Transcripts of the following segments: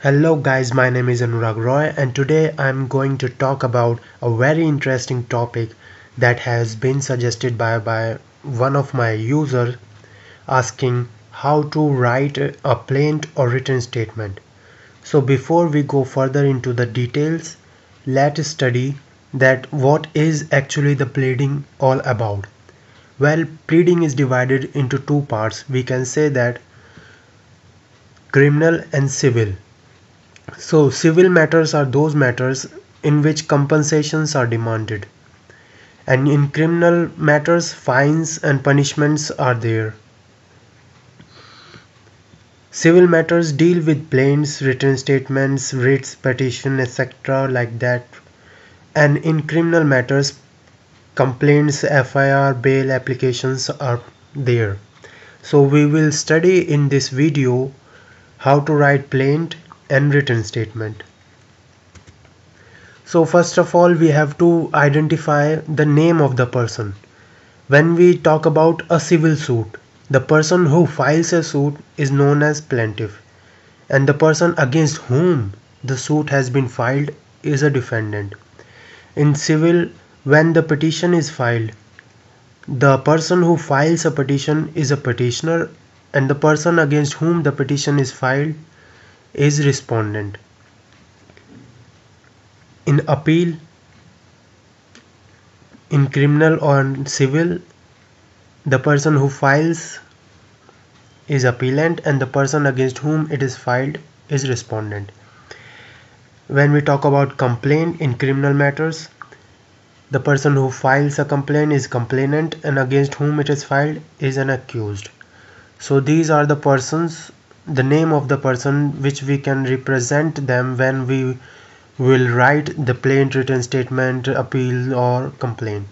Hello guys, my name is Anurag Roy and today I'm going to talk about a very interesting topic that has been suggested by one of my users asking how to write a plaint or written statement. So before we go further into the details, let's study that what is actually the pleading all about. Well, pleading is divided into two parts. We can say that criminal and civil. So civil matters are those matters in which compensations are demanded, and in criminal matters fines and punishments are there. Civil matters deal with plaints, written statements, writs, petition, etc. like that, and in criminal matters complaints, FIR, bail applications are there. So we will study in this video how to write plaint and written statement. So first of all we have to identify the name of the person. When we talk about a civil suit, the person who files a suit is known as plaintiff, and the person against whom the suit has been filed is a defendant. In civil, when the petition is filed, the person who files a petition is a petitioner and the person against whom the petition is filed is respondent. In appeal, in criminal or civil, the person who files is appellant and the person against whom it is filed is respondent. When we talk about complaint in criminal matters, the person who files a complaint is complainant and against whom it is filed is an accused. So these are the persons, the name of the person which we can represent them when we will write the plaint, written statement, appeal or complaint.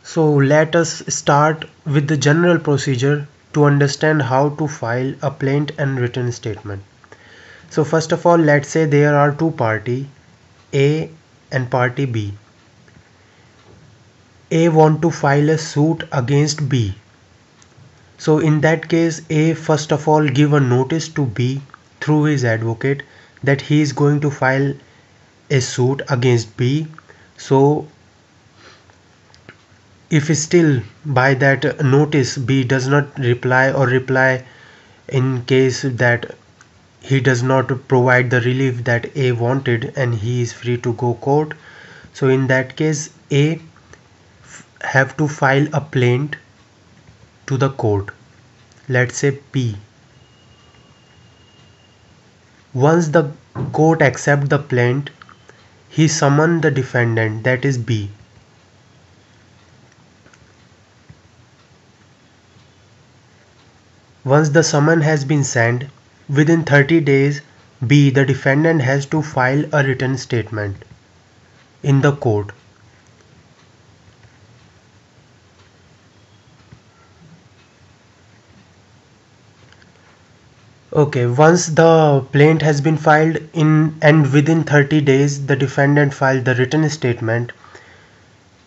So let us start with the general procedure to understand how to file a plaint and written statement. So first of all, let's say there are two parties, A and party B. A want to file a suit against B. So in that case, A first of all give a notice to B through his advocate that he is going to file a suit against B. So if still by that notice B does not reply or reply in case that he does not provide the relief that A wanted and he is free to go court, so in that case A have to file a plaint to the court, let's say P. Once the court accept the plaint, he summon the defendant, that is B. Once the summon has been sent, within 30 days B, the defendant, has to file a written statement in the court. Okay, once the plaint has been filed in and within 30 days the defendant filed the written statement,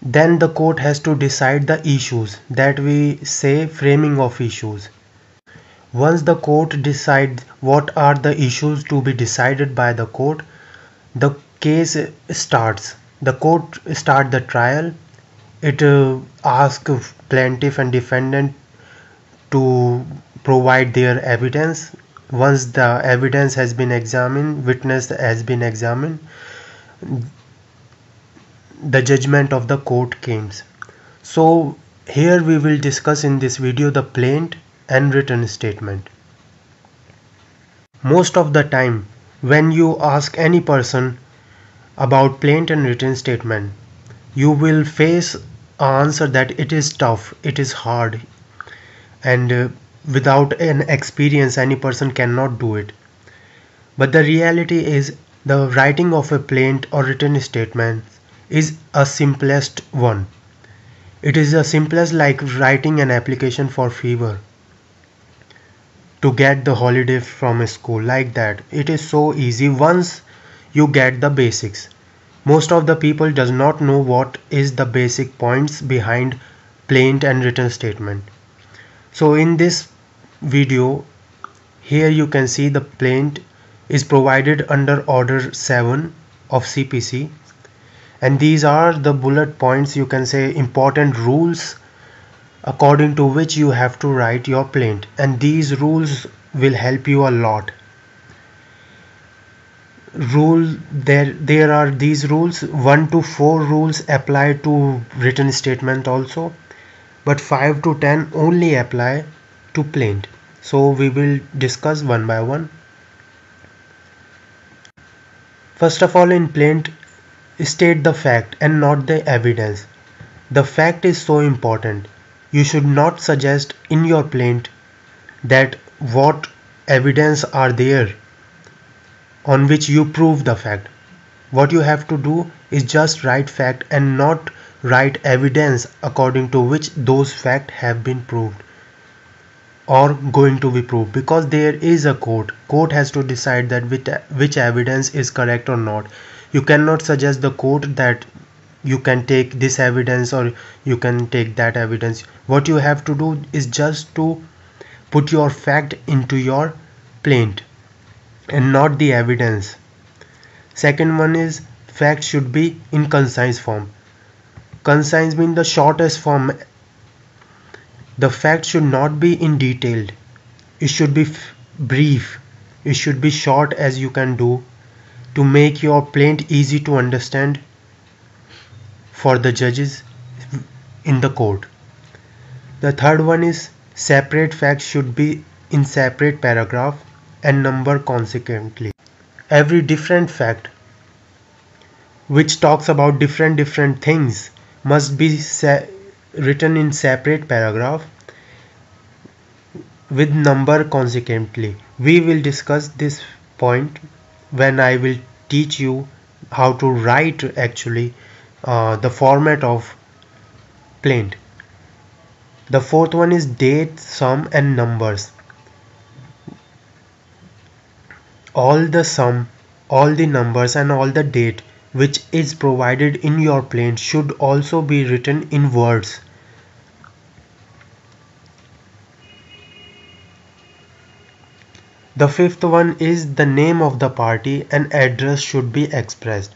then the court has to decide the issues, that we say framing of issues. Once the court decides what are the issues to be decided by the court, the case starts. The court starts the trial. It asks plaintiff and defendant to provide their evidence. Once the evidence has been examined, witness has been examined, the judgment of the court comes. So here we will discuss in this video the plaint and written statement. Most of the time when you ask any person about plaint and written statement, you will face an answer that it is tough, it is hard, and without an experience any person cannot do it. But the reality is the writing of a plaint or written statement is a simplest one. It is the simplest, like writing an application for fever to get the holiday from a school, like that. It is so easy once you get the basics. Most of the people does not know what is the basic points behind plaint and written statement. So in this video Here you can see the plaint is provided under order 7 of CPC, and these are the bullet points, you can say important rules according to which you have to write your plaint, and these rules will help you a lot. There are these rules. 1 to 4 rules apply to written statement also, but 5 to 10 only apply to plaint. So we will discuss one by one. First of all, in plaint, state the fact and not the evidence. The fact is so important. You should not suggest in your plaint that what evidence are there on which you prove the fact. What you have to do is just write fact and not write evidence according to which those facts have been proved or going to be proved, because there is a court has to decide that which evidence is correct or not. You cannot suggest the court that you can take this evidence or you can take that evidence. What you have to do is just to put your fact into your plaint and not the evidence. Second one is fact should be in concise form. Concise means the shortest form. The fact should not be in detailed. It should be brief. It should be short as you can do to make your plaint easy to understand for the judges in the court. The third one is separate facts should be in separate paragraph and number consequently. Every different fact which talks about different things must be written in separate paragraph with number consequently. We will discuss this point when I will teach you how to write actually the format of plaint. The fourth one is date, sum and numbers. All the sum, all the numbers and all the date which is provided in your plaint should also be written in words. The fifth one is the name of the party and address should be expressed.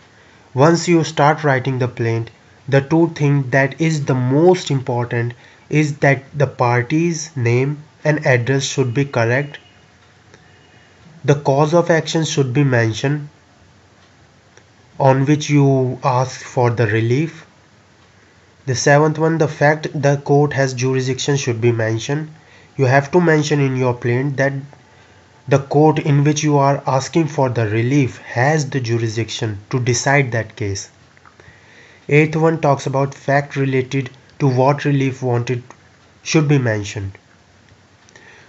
Once you start writing the plaint, the two things that is the most important is that the party's name and address should be correct. The cause of action should be mentioned on which you ask for the relief. The seventh one, the fact the court has jurisdiction should be mentioned. You have to mention in your plaint that the court in which you are asking for the relief has the jurisdiction to decide that case. Eighth one talks about fact related to what relief wanted should be mentioned.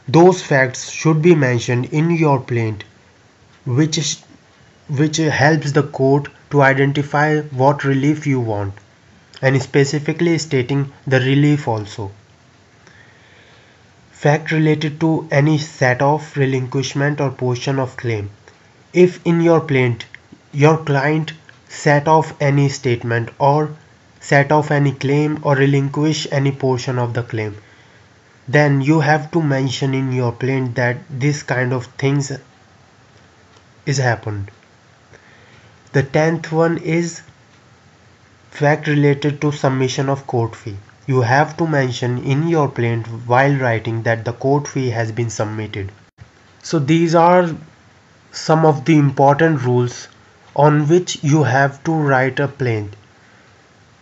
Those facts should be mentioned in your plaint which helps the court to identify what relief you want, and specifically stating the relief also. Fact related to any set off, relinquishment or portion of claim. If in your plaint your client set off any statement or set off any claim or relinquish any portion of the claim, then you have to mention in your plaint that this kind of things is happened. The 10th one is fact related to submission of court fee. You have to mention in your plaint while writing that the court fee has been submitted. So these are some of the important rules on which you have to write a plaint.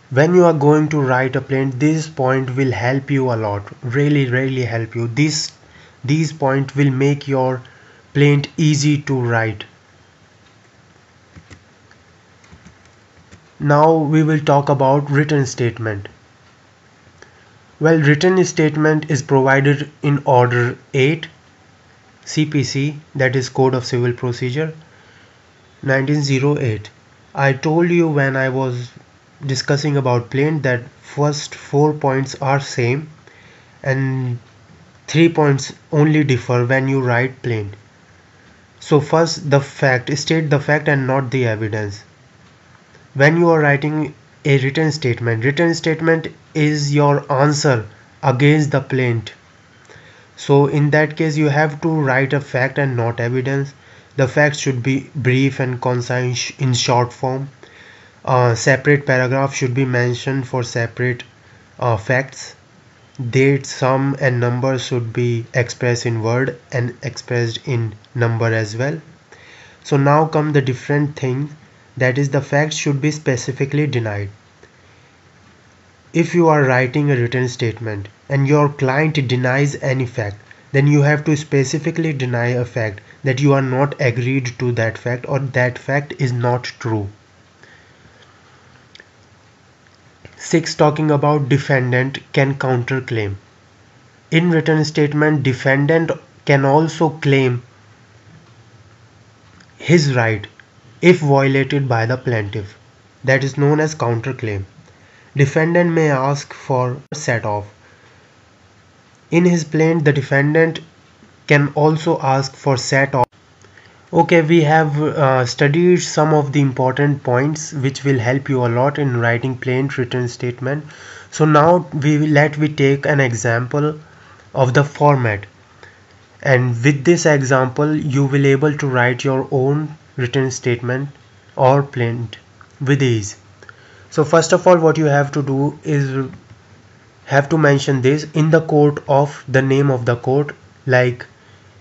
When you are going to write a plaint, this point will help you a lot, really help you. These points will make your plaint easy to write. Now we will talk about written statement. Well, written statement is provided in order 8 CPC, that is Code of Civil Procedure 1908. I told you when I was discussing about plaint that first 4 points are same and 3 points only differ when you write plaint. So first the fact, state the fact and not the evidence. When you are writing a written statement is your answer against the plaint. So in that case you have to write a fact and not evidence. The fact should be brief and concise in short form. Separate paragraph should be mentioned for separate facts. Date, sum and number should be expressed in word and expressed in number as well. So now come the different thing, that is the fact should be specifically denied. If you are writing a written statement and your client denies any fact, then you have to specifically deny a fact, that you are not agreed to that fact or that fact is not true. 6. Talking about defendant can counterclaim. In written statement, defendant can also claim his right if violated by the plaintiff. That is known as counterclaim. Defendant may ask for set off. In his plaint, the defendant can also ask for set off. Okay, we have studied some of the important points which will help you a lot in writing plaint written statement. So now we take an example of the format, and with this example you will able to write your own written statement or plaint with ease. So first of all, what you have to do is have to mention this in the court of the name of the court, like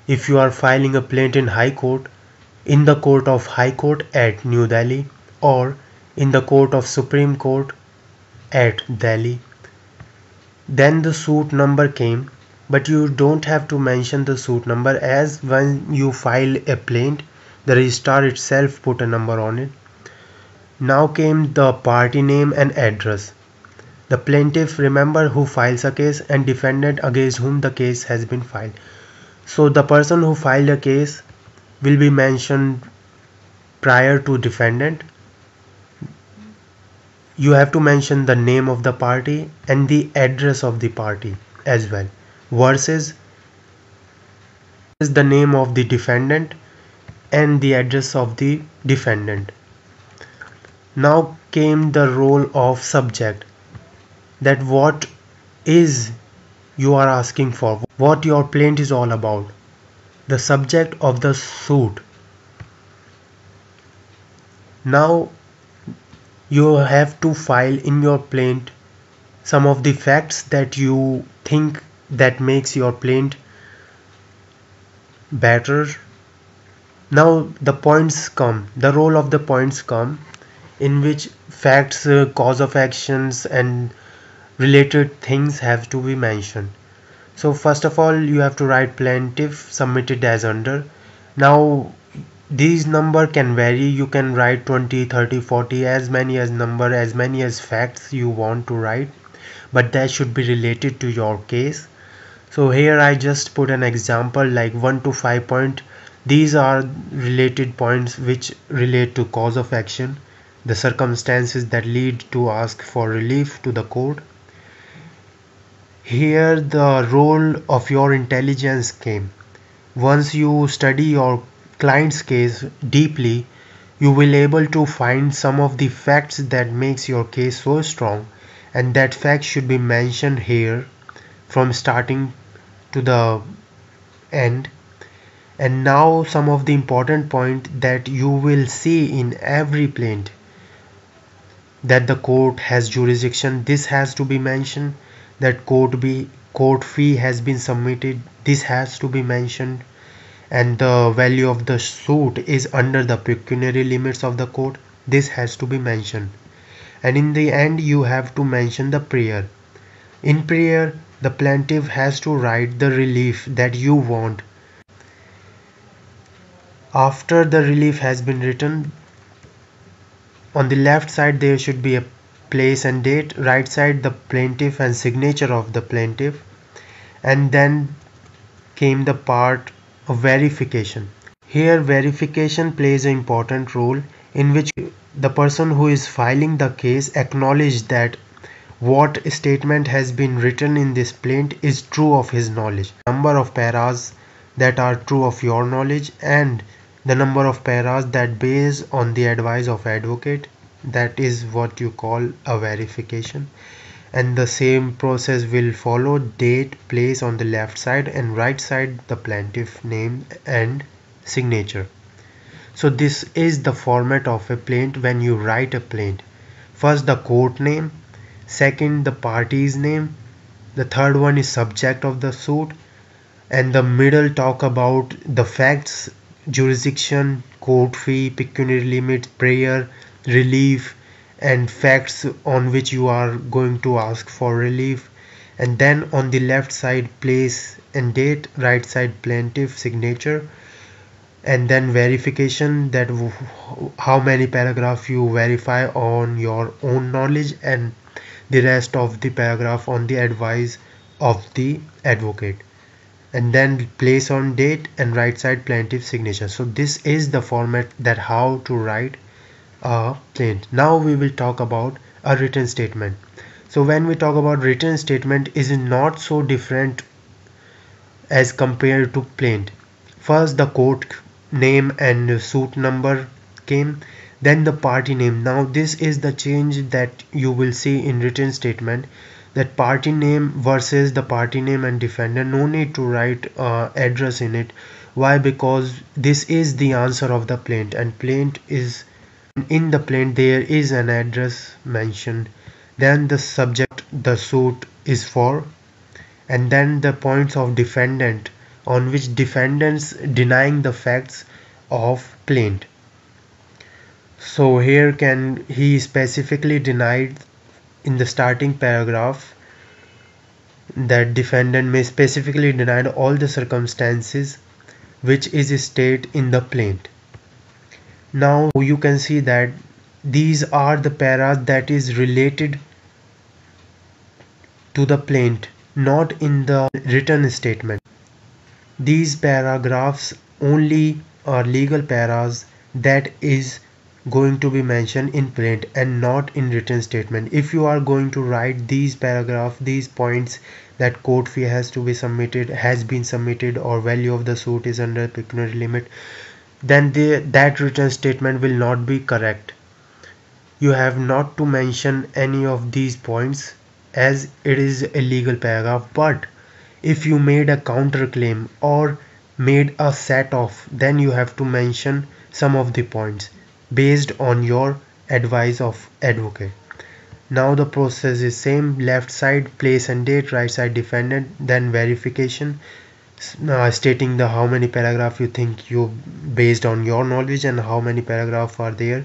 if you are filing a plaint in High Court, in the court of High Court at New Delhi, or in the court of Supreme Court at Delhi. Then the suit number came, but you don't have to mention the suit number, as when you file a plaint the registrar itself put a number on it. Now came the party name and address. The plaintiff, remember, who files a case, and defendant against whom the case has been filed. So the person who filed a case will be mentioned prior to defendant. You have to mention the name of the party and the address of the party as well, versus the name of the defendant and the address of the defendant. Now came the role of subject, that what is you are asking for, what your plaint is all about, the subject of the suit. Now you have to file in your plaint some of the facts that you think that makes your plaint better. Now the points come, the role of the points come, in which facts, cause of actions and related things have to be mentioned. So first of all you have to write plaintiff submitted as under. Now these number can vary, you can write 20, 30, 40, as many as number, as many as facts you want to write, but that should be related to your case. So here I just put an example like 1 to 5 point. These are related points which relate to cause of action, the circumstances that lead to ask for relief to the court. Here the role of your intelligence came. Once you study your client's case deeply, you will able to find some of the facts that makes your case so strong, and that fact should be mentioned here from starting to the end. And now some of the important point that you will see in every plaint, that the court has jurisdiction, this has to be mentioned, that court fee has been submitted, this has to be mentioned, and the value of the suit is under the pecuniary limits of the court, this has to be mentioned. And in the end you have to mention the prayer. In prayer the plaintiff has to write the relief that you want. After the relief has been written, on the left side there should be a place and date, right side the plaintiff and signature of the plaintiff, and then came the part of verification. Here verification plays an important role, in which the person who is filing the case acknowledge that what statement has been written in this plaint is true of his knowledge, number of paras that are true of your knowledge, and the number of paras that based on the advice of advocate. That is what you call a verification. and the same process will follow. Date, place on the left side, and right side the plaintiff name and signature. So this is the format of a plaint when you write a plaint. First the court name, second the party's name, the third one is subject of the suit, and the middle talk about the facts, jurisdiction, court fee, pecuniary limit, prayer, relief, and facts on which you are going to ask for relief. And then on the left side place and date, right side plaintiff signature, and then verification, that how many paragraph you verify on your own knowledge, and the rest of the paragraph on the advice of the advocate, and then place on date and right side plaintiff signature. So this is the format that how to write a plaint. Now we will talk about a written statement. So when we talk about written statement, is not so different as compared to plaint. First the court name and suit number came, then the party name. Now this is the change that you will see in written statement, that party name versus the party name and defendant. No need to write address in it. Why? Because this is the answer of the plaint, and plaint is in the plaint there is an address mentioned. Then the subject the suit is for, and then the points of defendant on which defendants denying the facts of plaint. So here can he specifically denied in the starting paragraph that defendant may specifically deny all the circumstances which is stated in the plaint. Now you can see that these are the paras that is related to the plaint, not in the written statement. These paragraphs only are legal paras that is going to be mentioned in plaint and not in written statement. If you are going to write these paragraph, these points, that court fee has to be submitted, has been submitted, or value of the suit is under pecuniary limit, then that written statement will not be correct. You have not to mention any of these points as it is a legal paragraph. But if you made a counterclaim or made a set off, then you have to mention some of the points based on your advice of advocate. Now the process is same: left side place and date, right side defendant, then verification, stating the how many paragraph you think you based on your knowledge and how many paragraph are there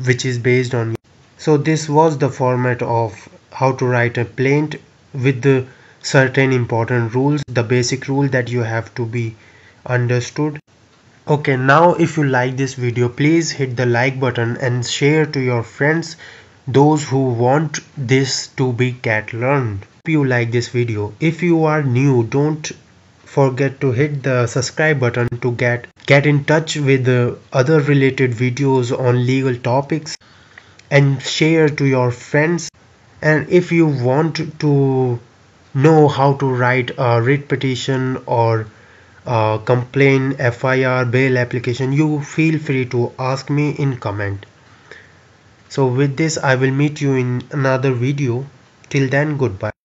which is based on. So this was the format of how to write a plaint with the certain important rules, the basic rule that you have to be understood. Okay, now if you like this video, please hit the like button and share to your friends, those who want this to be get learned. Hope you like this video. If you are new, don't forget to hit the subscribe button to get in touch with the other related videos on legal topics, and share to your friends. And if you want to know how to write a writ petition or complaint, FIR, bail application, you feel free to ask me in comment. So with this I will meet you in another video. Till then, goodbye.